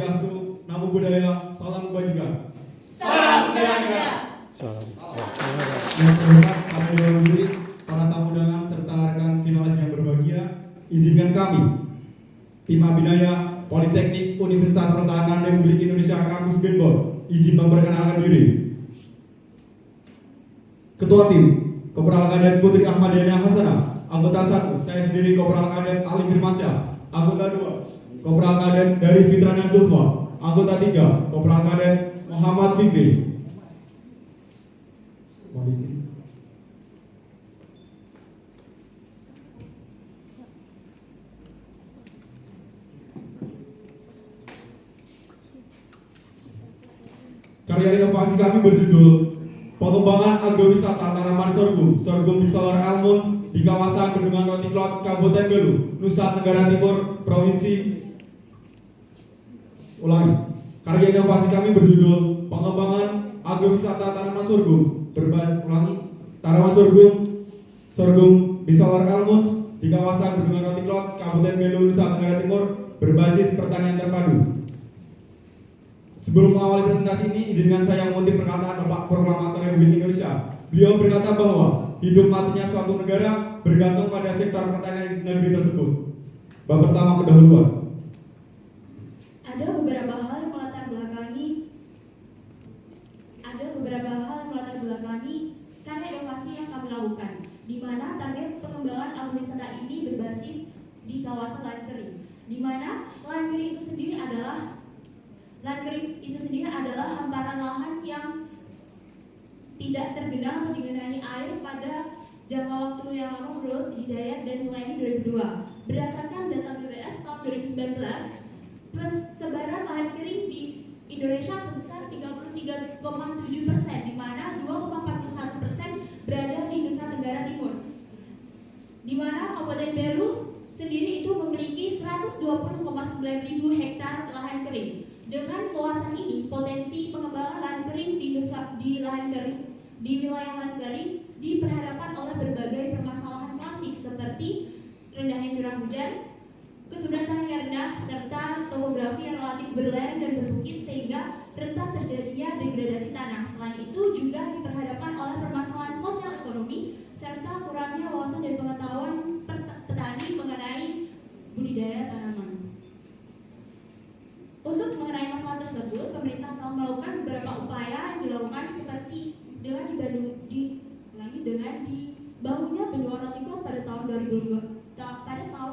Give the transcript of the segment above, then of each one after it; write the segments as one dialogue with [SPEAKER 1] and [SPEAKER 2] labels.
[SPEAKER 1] Swastiastu, Namo Buddhaya, Salam Kebajikan.
[SPEAKER 2] Salam Olahraga.
[SPEAKER 1] Yang terhormat para dewan juri, para tamu undangan serta rekan finalis yang berbahagia, izinkan kami, tim Abinaya Politeknik Universitas Pertahanan Republik Indonesia Kampus Benbor, izin memperkenalkan diri. Ketua Tim, Kopral Kadet Putri Ahmadiyah Hasanah. Anggota 1, saya sendiri Kopral Kadet Ali Firmansyah. Anggota 2, Kopral Kadet dari Fitrana Zulfa. Anggota 3, Kopral Kadet Muhammad Fikri. Karya inovasi kami berjudul Pengembangan Agrowisata Tanaman Sorghum, Sorghum Bisolor Almonds di kawasan Bendungan Roti Klot, Kabupaten Belu, Nusa Tenggara Timur, Provinsi. Ulangi. Karya inovasi kami berjudul Pengembangan Agrowisata Tanaman Sorghum, tanaman sorghum, Sorghum Bisolor Almonds di kawasan Bendungan Roti Klot, Kabupaten Belu, Nusa Tenggara Timur, berbasis pertanian terpadu. Sebelum mengawali presentasi ini, izinkan saya mengutip perkataan Bapak Proklamator Republik Indonesia. Beliau berkata bahwa hidup matinya suatu negara bergantung pada sektor pertanian negeri tersebut. Bab pertama, pendahuluan.
[SPEAKER 2] Ada beberapa hal yang melatar belakangi karya inovasi yang kami lakukan, di mana target pengembangan agrowisata ini berbasis di kawasan lahan kering, di mana lahan kering itu sendiri adalah hamparan lahan yang tidak tergenang atau digenangi air pada jangka waktu yang lama menurut Hidayat dan Mulani 2002. Berdasarkan data BPS tahun 2019, persebaran lahan kering di Indonesia sebesar 33,7%, di mana 2,41% berada di Nusa Tenggara Timur, di mana Kabupaten Belu sendiri itu memiliki 120,9 ribu hektar lahan kering. Dengan luasan ini, potensi pengembangan lahan kering di wilayah lahan kering diperhadapkan oleh berbagai permasalahan klasik seperti rendahnya curah hujan, kesuburan tanah yang rendah, serta topografi yang relatif berlereng dan berbukit sehingga rentan terjadinya degradasi tanah. Selain itu juga diperhadapkan oleh permasalahan sosial ekonomi serta kurangnya wawasan dan pengetahuan petani mengenai budidaya tanaman. Untuk mengenai masalah tersebut, pemerintah telah melakukan beberapa upaya yang dilakukan seperti dengan dibangunnya Bendungan Roti Klot pada tahun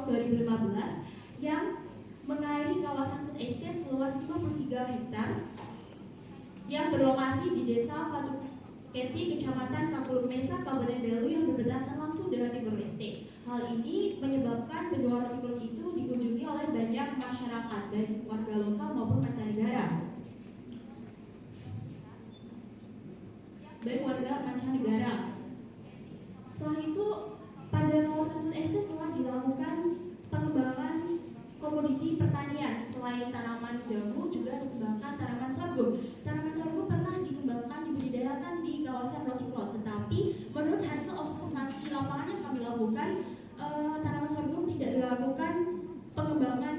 [SPEAKER 2] 2015 yang mengairi kawasan food estate seluas 53 hektar yang berlokasi di Desa Fatuketi, Kecamatan Kapulung Mesa, Kabupaten Belu yang berbatasan langsung dengan Timor Leste. Hal ini menyebabkan Bendungan Roti Klot itu dikunjungi oleh banyak masyarakat, baik warga lokal maupun mancanegara. Selain itu, pada kawasan food estate telah dilakukan pengembangan komoditi pertanian. Selain tanaman jamu, juga dikembangkan tanaman sorghum. Tanaman sorghum pernah dikembangkan dibudidayakan di kawasan Roti Klot, tetapi menurut hasil observasi lapangan yang kami lakukan, tanaman sorghum tidak dilakukan pengembangan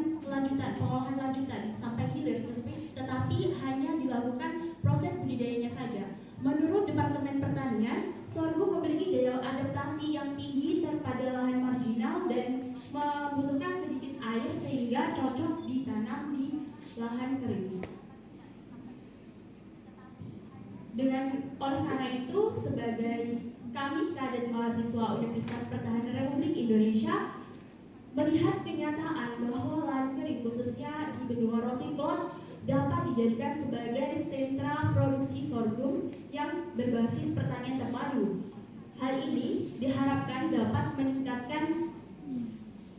[SPEAKER 2] pengolahan lanjutan sampai hilir, tetapi hanya dilakukan proses budidayanya saja. Menurut Departemen Pertanian, sorghum memiliki daya adaptasi yang tinggi pada lahan marginal dan membutuhkan sedikit air sehingga cocok ditanam di lahan kering. Oleh karena itu, sebagai kami kader mahasiswa Universitas Pertahanan Republik Indonesia melihat kenyataan bahwa lahan kering khususnya di Bendungan Roti Klot dapat dijadikan sebagai sentra produksi sorghum yang berbasis pertanian terpadu. Hal ini diharapkan dapat meningkatkan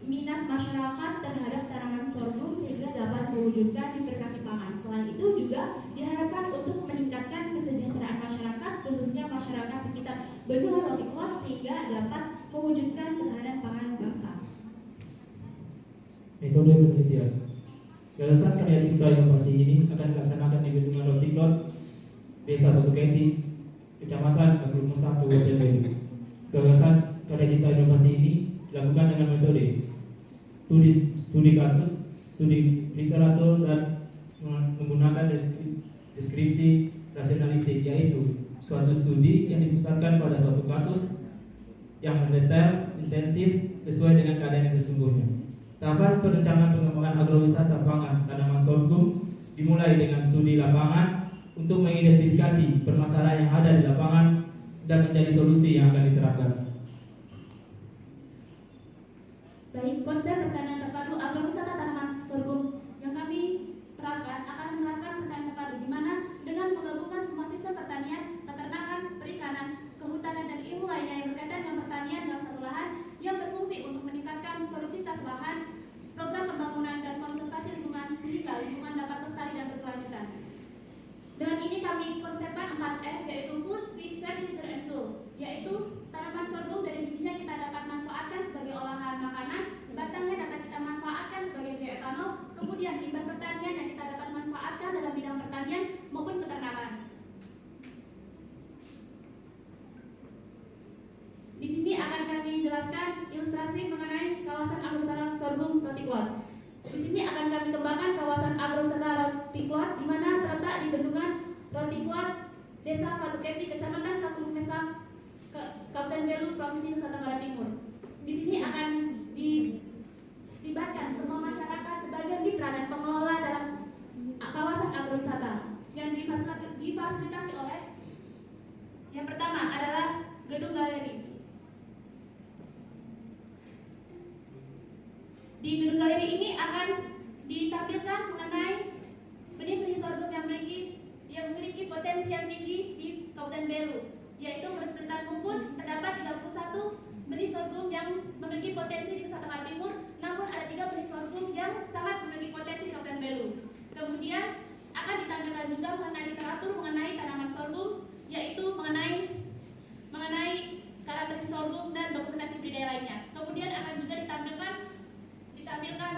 [SPEAKER 2] minat masyarakat terhadap tanaman sorghum sehingga dapat mewujudkan diversifikasi pangan. Selain itu juga diharapkan untuk meningkatkan kesejahteraan masyarakat, khususnya masyarakat sekitar Bendungan Roti Klot sehingga dapat mewujudkan ketahanan pangan bangsa.
[SPEAKER 3] Metode penelitian. Gagasan karya cipta inovasi ini akan dilaksanakan di Bendungan Roti Klot, Desa Fatuketi, Kecamatan Kapulung Mesa, Kabupaten Belu. Gagasan karya cipta inovasi ini dilakukan dengan metode studi kasus, studi literatur, dan suatu studi yang dipusatkan pada suatu kasus yang mendetail, intensif, sesuai dengan keadaan yang sesungguhnya. Tahapan perencanaan pengembangan agrowisata pangan tanaman sorghum dimulai dengan studi lapangan untuk mengidentifikasi permasalahan yang ada di lapangan dan mencari solusi yang akan diterapkan.
[SPEAKER 2] Baik, konsep pertanian terpadu agrowisata tanaman sorghum yang kami terapkan akan menerapkan pertanian terpadu di mana dengan menggabungkan semua sistem pertanian, peternakan, perikanan, kehutanan dan ilmu lainnya yang berkaitan dengan pertanian dalam satu lahan yang berfungsi untuk meningkatkan produktivitas lahan, program pembangunan dan konservasi lingkungan sehingga lingkungan dapat lestari dan berkelanjutan. Dengan ini kami konsepkan 4F yaitu food, feed, fertilizer, and fuel, yaitu tanaman sorghum dari bijinya kita dapat manfaatkan sebagai olahan makanan, batangnya dapat kita manfaatkan sebagai bioetanol, kemudian limbah pertanian yang kita dapat manfaatkan dalam bidang pertanian maupun peternakan. Di sini akan kami jelaskan ilustrasi mengenai kawasan agrowisata sorghum Roti Kuat. Di sini akan kami kembangkan kawasan agrowisata Roti Kuat di mana terletak di bendungan Roti Kuat, Desa Fatuketi, Kecamatan Kampung Mesak, Kabupaten Belu, Provinsi Nusa Tenggara Timur. Di sini akan dilibatkan semua masyarakat sebagai mitra dan pengelola dalam kawasan agrowisata yang difasilitasi oleh yang pertama adalah gedung galeri. Di gedung galeri ini akan ditampilkan mengenai benih-benih sorghum yang memiliki potensi yang tinggi di Kabupaten Belu, yaitu berdasarkan Mumpun terdapat 31 benih sorghum yang memiliki potensi di Nusa Tenggara Timur, namun ada 3 benih sorghum yang sangat memiliki potensi di Kabupaten Belu. Kemudian akan ditampilkan juga mengenai literatur mengenai tanaman sorghum, yaitu mengenai karakteristik sorghum dan dokumentasi budidaya lainnya. Kemudian akan juga ditampilkan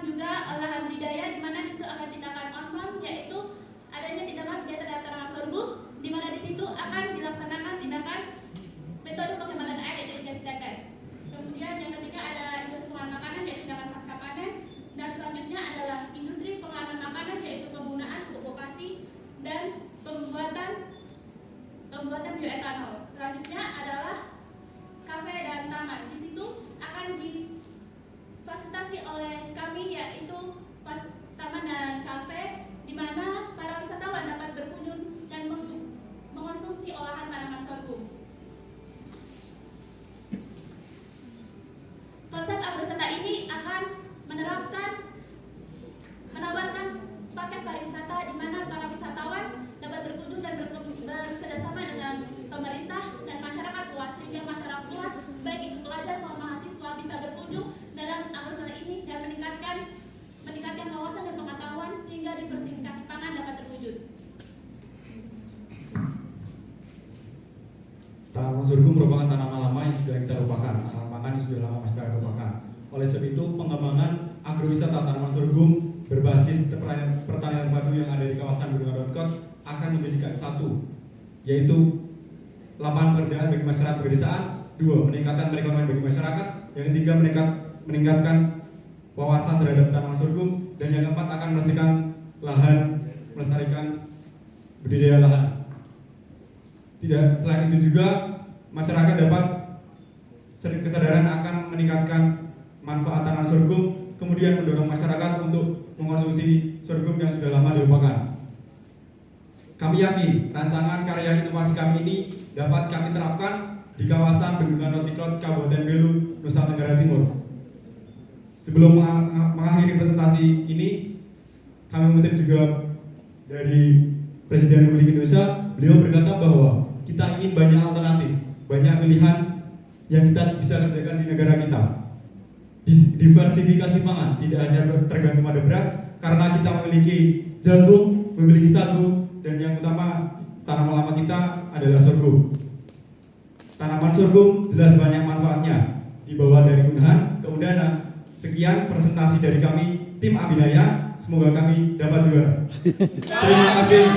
[SPEAKER 2] juga olahan budidaya di mana disitu akan tindakan on-farm, yaitu adanya tindakan budidaya terhadap tanaman sorghum, di mana disitu akan dilaksanakan tindakan metode penghematan air yaitu irigasi tetes. Kemudian yang ketiga adalah industri pengolahan makanan yaitu tindakan pasca panen, dan selanjutnya adalah industri pengolahan makanan yaitu penggunaan pupuk kopasi dan pembuatan bioetanol. Selanjutnya adalah kafe dan taman. Di situ akan difasilitasi oleh kami yaitu taman dan kafe di mana para wisatawan dapat berkunjung dan mengonsumsi olahan tanaman sorghum. Konsep agrowisata ini akan menawarkan paket pariwisata di mana para wisatawan dapat berkunjung dan bekerjasama dengan pemerintah dan masyarakat luas, sehingga masyarakat luas baik itu pelajar maupun mahasiswa bisa berkunjung dalam agrowisata ini dan meningkatkan wawasan dan pengetahuan sehingga diversifikasi pangan dapat terwujud.
[SPEAKER 1] Tanaman sorghum merupakan tanaman lama yang sudah kita lupakan, tanaman pangan yang sudah lama masyarakat lupakan. Oleh sebab itu, pengembangan agrowisata tanaman sorghum berbasis pertanian terpadu yang ada di kawasan Bendungan Roti Kuat akan menjadikan satu, yaitu lapangan pekerjaan bagi masyarakat pedesaan, 2, meningkatkan perekonomian bagi masyarakat, yang ketiga meningkatkan wawasan terhadap tanaman sorghum, dan yang keempat akan melestarikan budidaya lahan. Tidak, selain itu juga masyarakat dapat kesadaran akan meningkatkan manfaat tanaman sorghum, kemudian mendorong masyarakat untuk mengkonsumsi sorghum yang sudah lama dilupakan. Kami yakin rancangan karya inovasi kami ini dapat kami terapkan di kawasan Bendungan Roti Kuat, Kabupaten Belu, Nusa Tenggara Timur. Sebelum mengakhiri presentasi ini, kami mengutip juga dari Presiden Republik Indonesia. Beliau berkata bahwa kita ingin banyak alternatif, banyak pilihan yang kita bisa kerjakan di negara kita. Diversifikasi pangan, tidak hanya tergantung pada beras, karena kita memiliki jagung, memiliki sagu, dan yang utama tanaman lama kita adalah sorghum. Tanaman sorghum jelas banyak manfaatnya, dibawa dari unahan ke undangan. Sekian presentasi dari kami, tim Abinaya. Semoga kami dapat juara. Terima kasih.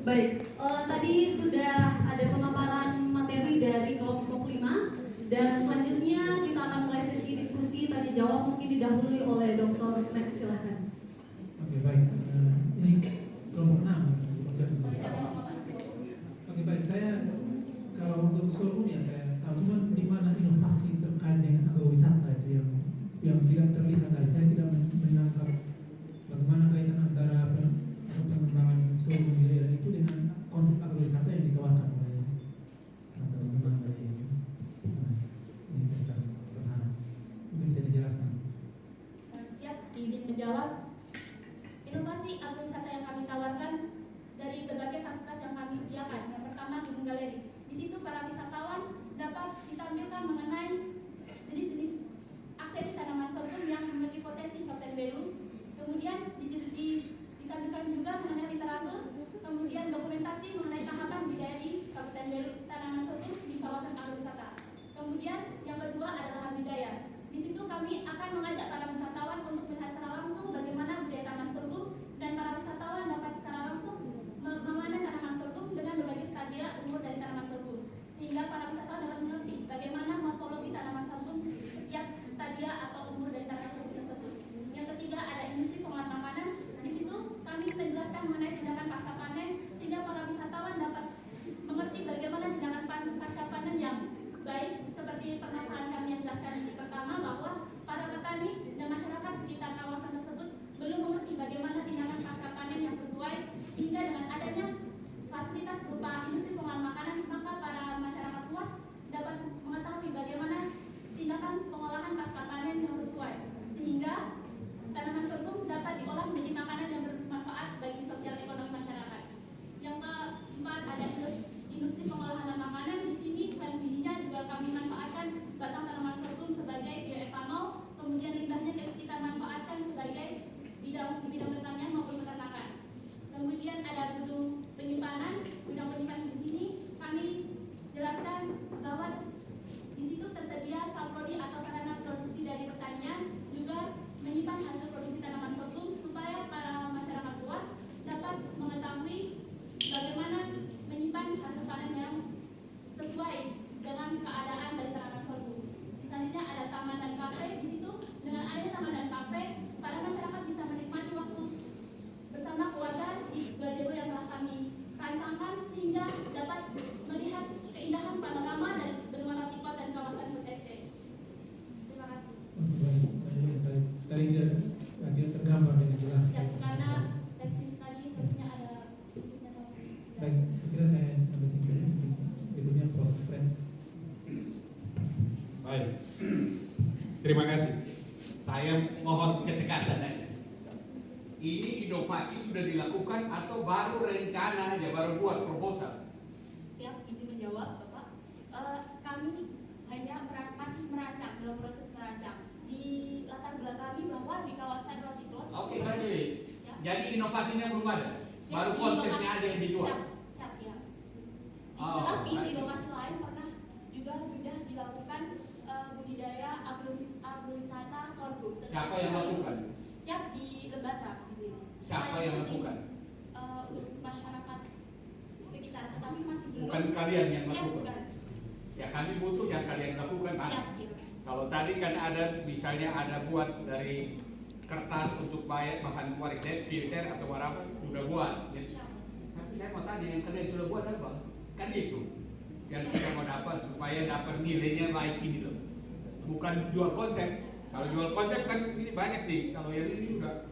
[SPEAKER 2] Baik, tadi sudah ada pemaparan materi dari kelompok 5 dan selanjutnya kita akan mulai menjawab mungkin didahului oleh Dr. Max, silahkan.
[SPEAKER 3] Oke, baik. Ini kelompok 6 konsep ini. Oke, baik. Saya kalau untuk sorghum ya saya tahu, cuma di mana inovasi terkait dengan agrowisata itu yang tidak terlihat tadi. Saya tidak menangkap bagaimana kaitan antara pengembangan sorghum di daerah itu dengan konsep agrowisata yang ditawarkan oleh teman-teman dari Universitas Pertahanan. Mungkin bisa dijelaskan.
[SPEAKER 2] Siap, izin menjawab. Inovasi agrowisata yang kami tawarkan dari berbagai fasilitas yang kami sediakan. Yang pertama, Gunung Galeri. Di situ para wisatawan dapat ditampilkan mengenai jenis-jenis aksesi tanaman sorghum yang memiliki potensi Kapten Belu. Kemudian ditampilkan juga mengenai literatur, kemudian dokumentasi mengenai tahapan budidaya di Kabupaten Belu tanaman sorghum di kawasan agrowisata. Kemudian yang kedua adalah budidaya. Di situ kami akan mengajak para wisatawan untuk melihat secara langsung bagaimana budidaya tanaman sorghum, dan para wisatawan dapat secara langsung memanen tanaman sorghum dengan berbagai stadia umur dari tanaman sorghum, sehingga para wisatawan dapat mengerti bagaimana morfologi tanaman sorghum setiap stadia atau umur dari tanaman sorghum tersebut. Yang ketiga ada industri pengolahan makanan. Di situ kami menjelaskan mengenai tindakan pasca panen, sehingga para wisatawan dapat mengerti bagaimana tindakan pasca panen yang baik. Seperti permasalahan kami yang jelaskan di pertama, bahwa para petani dan masyarakat sekitar kawasan tersebut belum mengerti bagaimana tindakan pasca panen yang sesuai, sehingga dengan adanya fasilitas berupa industri pengolahan makanan, maka para masyarakat luas dapat mengetahui bagaimana tindakan pengolahan pasca panen yang sesuai, sehingga tanaman sorghum dapat diolah menjadi makanan yang bermanfaat bagi sosial ekonomi masyarakat. Yang keempat ada industri pengolahan makanan. Di sini selain bijinya juga kami manfaatkan batang tanaman sorghum sebagai bioetanol, kemudian limbahnya kita manfaatkan sebagai di bidang pertanian maupun peternakan. Kemudian ada gudang penyimpanan. Gudang penyimpanan di sini kami jelaskan bahwa di situ tersedia saprodi atau sarana produksi dari pertanian, juga menyimpan hasil produksi tanaman sorghum supaya para masyarakat luas dapat mengetahui bagaimana menyimpan hasil panen yang sesuai dengan keadaan dari tanaman sorghum. Selanjutnya ada taman dan kafe. Di situ dengan adanya taman dan kafe, para masyarakat bisa menikmati waktu bersama keluarga di gazebo yang telah kami rancangkan, sehingga dapat melihat keindahan panorama dari Bendungan Rotikot dan kawasan Hut Estate. Terima kasih.
[SPEAKER 3] Tadi tidak tergambar dengan jelas.
[SPEAKER 2] Siap, karena teknis tadi sebenarnya ada musiknya tadi.
[SPEAKER 3] Baik, sekiranya saya sampai sini. Berikutnya Prof. Fred.
[SPEAKER 4] Baik, terima kasih. Saya mohon ketegasan. Ini inovasi sudah dilakukan atau baru rencana aja, baru buat proposal?
[SPEAKER 2] Siap, izin menjawab Bapak. Kami hanya masih merancang, dalam proses merancang. Di latar belakangi bahwa di kawasan Rotikot.
[SPEAKER 4] Oke, baik. Jadi inovasinya belum ada,
[SPEAKER 2] Siap,
[SPEAKER 4] baru konsepnya aja yang dijual.
[SPEAKER 2] Siap, ya.
[SPEAKER 4] Oh,
[SPEAKER 2] Tetapi di
[SPEAKER 4] masih.
[SPEAKER 2] lokasi lain pernah juga sudah dilakukan budidaya agrowisata sorghum.
[SPEAKER 4] Siapa yang lakukan?
[SPEAKER 2] Siap, di Lembata di sini.
[SPEAKER 4] Siapa yang lakukan?
[SPEAKER 2] Untuk masyarakat sekitar, tetapi masih belum.
[SPEAKER 4] Bukan kalian yang
[SPEAKER 2] Siap,
[SPEAKER 4] lakukan.
[SPEAKER 2] bukan.
[SPEAKER 4] Ya kami butuh yang kalian lakukan.
[SPEAKER 2] Siap, iya.
[SPEAKER 4] Kalau tadi kan ada, misalnya ada buat dari kertas untuk bayar bahan warnet, filter atau apa, sudah buat. Ya.
[SPEAKER 2] Siap.
[SPEAKER 4] Tapi saya mau tanya yang kalian sudah buat apa? Kan itu yang kita mau dapat supaya dapat nilainya baik ini loh. Bukan jual konsep. Kalau jual konsep kan ini banyak nih. Kalau yang ini udah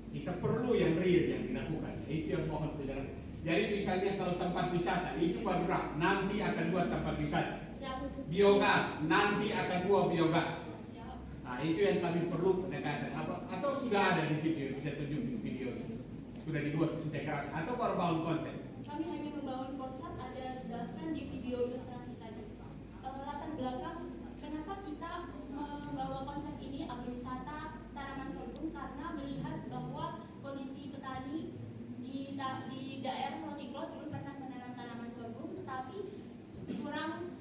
[SPEAKER 4] kita perlu yang real yang dilakukan. Itu yang mohon penjelasan. Jadi misalnya kalau tempat wisata itu baru draft, nanti akan buat tempat wisata.
[SPEAKER 2] Siap.
[SPEAKER 4] Biogas, nanti akan buat biogas.
[SPEAKER 2] Siap.
[SPEAKER 4] Nah itu yang kami perlu penegasan. Atau sudah ada di situ yang bisa tunjuk video. Sudah dibuat integrasi atau baru bangun konsep.
[SPEAKER 2] Kami hanya membangun konsep, ada dijelaskan di video ilustrasi tadi. Latar belakang kenapa kita membawa konsep ini agrowisata tanaman sorghum, karena melihat bahwa kondisi petani di daerah Rotikot dulu pernah menanam tanaman sorghum, tetapi kurang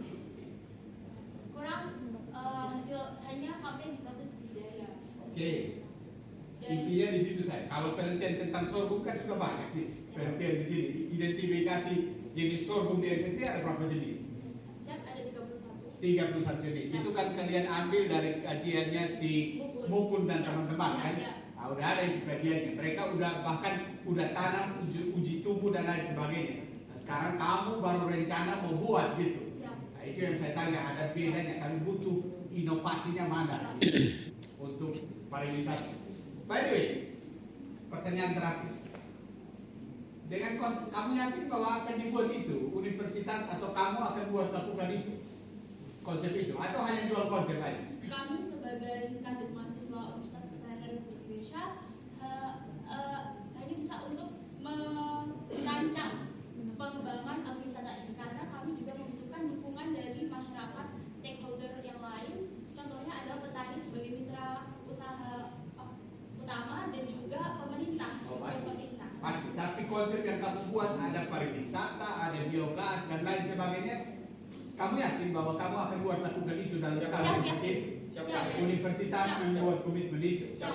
[SPEAKER 2] hasil, hanya sampai di proses budidaya.
[SPEAKER 4] Oke. Intinya di situ saya. Kalau penelitian tentang sorghum kan sudah banyak nih. Penelitian di sini identifikasi jenis sorghum di NTT ada berapa jenis?
[SPEAKER 2] Siap, ada 31.
[SPEAKER 4] 31 Juni. Itu kan kalian ambil dari kajiannya si Mukun dan teman-teman kan?
[SPEAKER 2] Iya.
[SPEAKER 4] Nah, udah ada itu kajiannya. Mereka bahkan udah tanam uji tubuh dan lain sebagainya. Nah, sekarang kamu baru rencana mau buat gitu.
[SPEAKER 2] Siap.
[SPEAKER 4] Nah, itu yang saya tanya, ada bedanya. Kami butuh inovasinya mana untuk pariwisata. By the way, pertanyaan terakhir. Dengan kamu yakin bahwa akan dibuat itu universitas atau kamu akan buat lakukan itu konsep itu atau hanya jual konsep aja?
[SPEAKER 2] Kami sebagai kader mahasiswa Universitas Pertahanan Republik Indonesia hanya bisa untuk merancang pengembangan agrowisata ini karena kami juga membutuhkan dukungan dari masyarakat stakeholder yang lain. Contohnya adalah petani sebagai mitra usaha utama dan juga pemerintah.
[SPEAKER 4] Pasti. Tapi konsep yang kamu buat ada pariwisata, ada biogas dan lain sebagainya. Kamu yakin bahwa kamu akan buat lakukan itu dalam skala seperti itu?
[SPEAKER 2] Siap.
[SPEAKER 4] Universitas membuat komitmen itu.
[SPEAKER 2] Siap.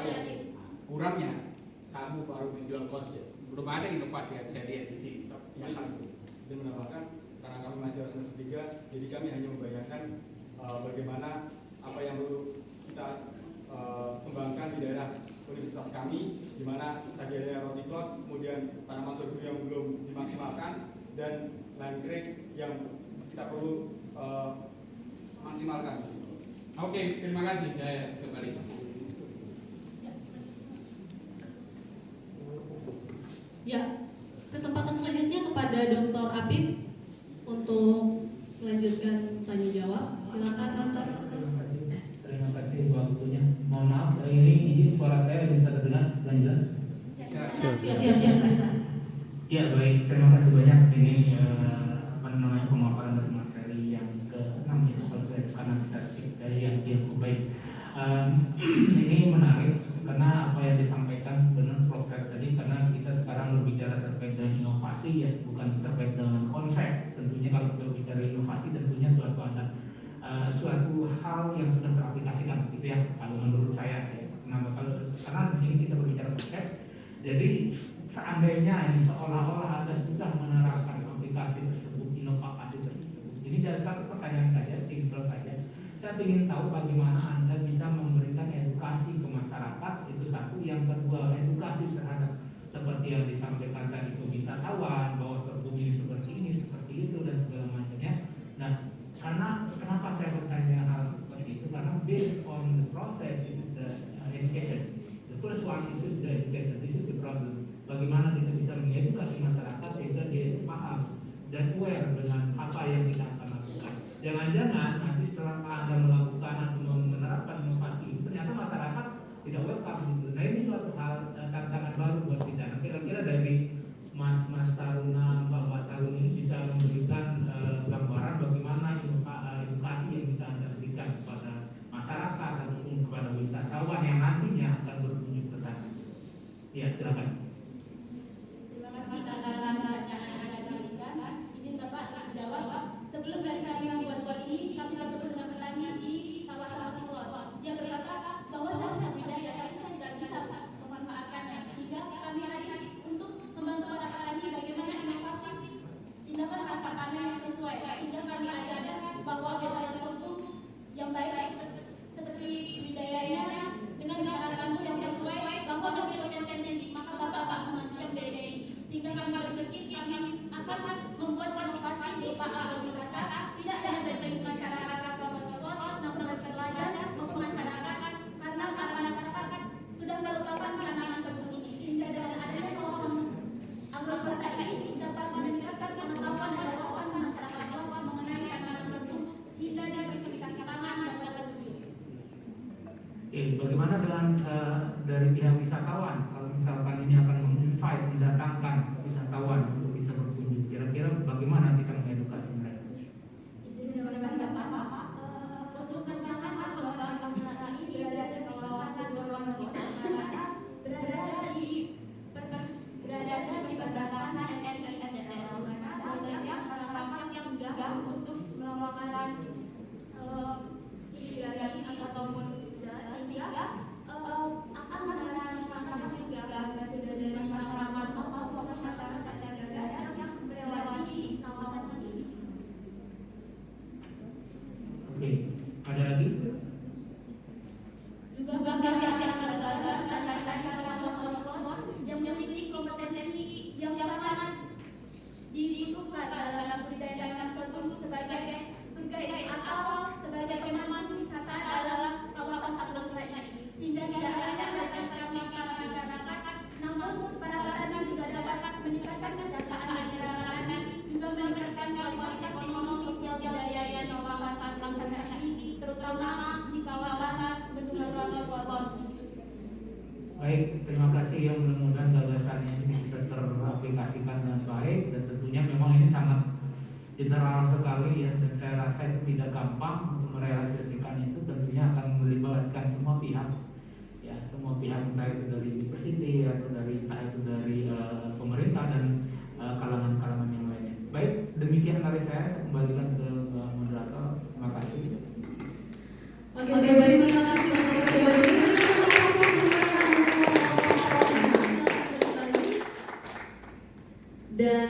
[SPEAKER 4] Kurangnya kamu baru menjual konsep. Belum ada inovasi yang saya lihat di sini.
[SPEAKER 1] Saya menambahkan karena kami masih semester 3, jadi kami hanya membayangkan bagaimana apa yang perlu kita kembangkan di daerah universitas kami, di mana tadi ada roti cloud, kemudian tanaman sorghum yang belum dimaksimalkan dan line crane yang kita perlu maksimalkan.
[SPEAKER 4] Oke, terima kasih. Saya kembali.
[SPEAKER 5] Ya, kesempatan selanjutnya kepada Dr. Apip untuk melanjutkan tanya jawab. Silakan Dr.
[SPEAKER 6] Terima kasih waktunya. Mohon maaf, ini suara saya bisa terdengar dengan jelas?
[SPEAKER 5] Siap.
[SPEAKER 6] Ya baik, terima kasih banyak. Ini pemaparan dari materi yang ke-6 ya, karena kita speak yang baik. Ini menarik karena apa yang disampaikan benar Prof. tadi, karena kita sekarang berbicara terkait dengan inovasi ya, bukan terkait dengan konsep. Tentunya kalau berbicara inovasi tentunya suatu ada suatu hal yang sudah teraplikasikan gitu ya, kalau menurut saya ya. Karena di sini kita berbicara konsep, jadi seandainya ini seolah-olah Anda sudah menerapkan aplikasi tersebut, inovasi tersebut. Ini jadi satu pertanyaan saja, simpel saja. Saya ingin tahu bagaimana Anda bisa memberikan edukasi ke masyarakat, itu satu. Yang kedua, edukasi terhadap seperti yang disampaikan tadi ke wisatawan, bahwa sorghum ini seperti itu dan segala macamnya. Nah, karena kenapa saya bertanya hal seperti itu? Karena based on the process, this is the education. The first one is the education. This is the problem. Bagaimana kita bisa mengedukasi masyarakat sehingga dia paham dan aware dengan apa yang kita akan lakukan. Jangan-jangan nanti setelah Anda melakukan atau menerapkan inovasi itu ternyata masyarakat tidak welcome gitu. Nah ini suatu hal tantangan baru buat kita. Nah, kira-kira dari Mas Taruna, Mbak Taruna ini bisa memberikan gambaran bagaimana edukasi yang bisa Anda berikan kepada masyarakat ataupun kepada wisatawan yang nantinya akan berkunjung ke sana. Ya, silakan.
[SPEAKER 2] Terima kasih atas pertanyaan. Izin Bapak jawab. Sebelum dari kami yang buat ini, kami bertemu dengan petani di kawasan Siklon. Dia berkata bahwa saya tidak bisa memanfaatkannya, sehingga kami hari ini untuk membantu para petani bagaimana inovasi tindakan khas pasangan yang sesuai, sehingga kami ajarkan bahwa budaya sorghum yang baik seperti budayanya dengan cara kamu yang sesuai, bahwa lebih potensi tinggi, maka bapak semacam BDI, sehingga kami berpikir kami akan membuat inovasi berupa agrowisata tidak hanya bagi masyarakat kawasan Siklon, namun bagi pelajar maupun masyarakat, karena para masyarakat sudah melupakan tanaman sorghum ini, sehingga dengan adanya kawasan agrowisata ini dapat meningkatkan pengetahuan dan wawasan masyarakat kawasan mengenai tanaman sorghum, sehingga dia bisa dikasih tangan dan berlanjut.
[SPEAKER 6] Bagaimana dengan dari pihak wisatawan? Kalau misalkan ini akan menginvite, mendatangkan wisatawan untuk bisa berkunjung, kira-kira bagaimana kita mengedukasi mereka?
[SPEAKER 2] Untuk rencana pengembangan kawasan ini berada di kawasan Berluang berada di perbatasan NRI dan NL, mana banyak masyarakat yang sigap untuk melakukan imigrasi ataupun sehingga akan menarik masyarakat yang sigap dari masyarakat maupun masyarakat negara yang melewati kawasan ini.
[SPEAKER 6] Baik, terima kasih ya, mudah-mudahan gagasannya ini bisa teraplikasikan dengan baik, dan tentunya memang ini sangat general sekali ya, dan saya rasa itu tidak gampang untuk merealisasikan itu. Tentunya akan melibatkan semua pihak ya, semua pihak, entah itu dari university atau dari entah itu dari pemerintah dan kalangan-kalangan yang lainnya. Baik, demikian dari saya kembalikan ke moderator. Terima kasih.
[SPEAKER 5] Oke, baik, terima kasih untuk jawabannya. Dan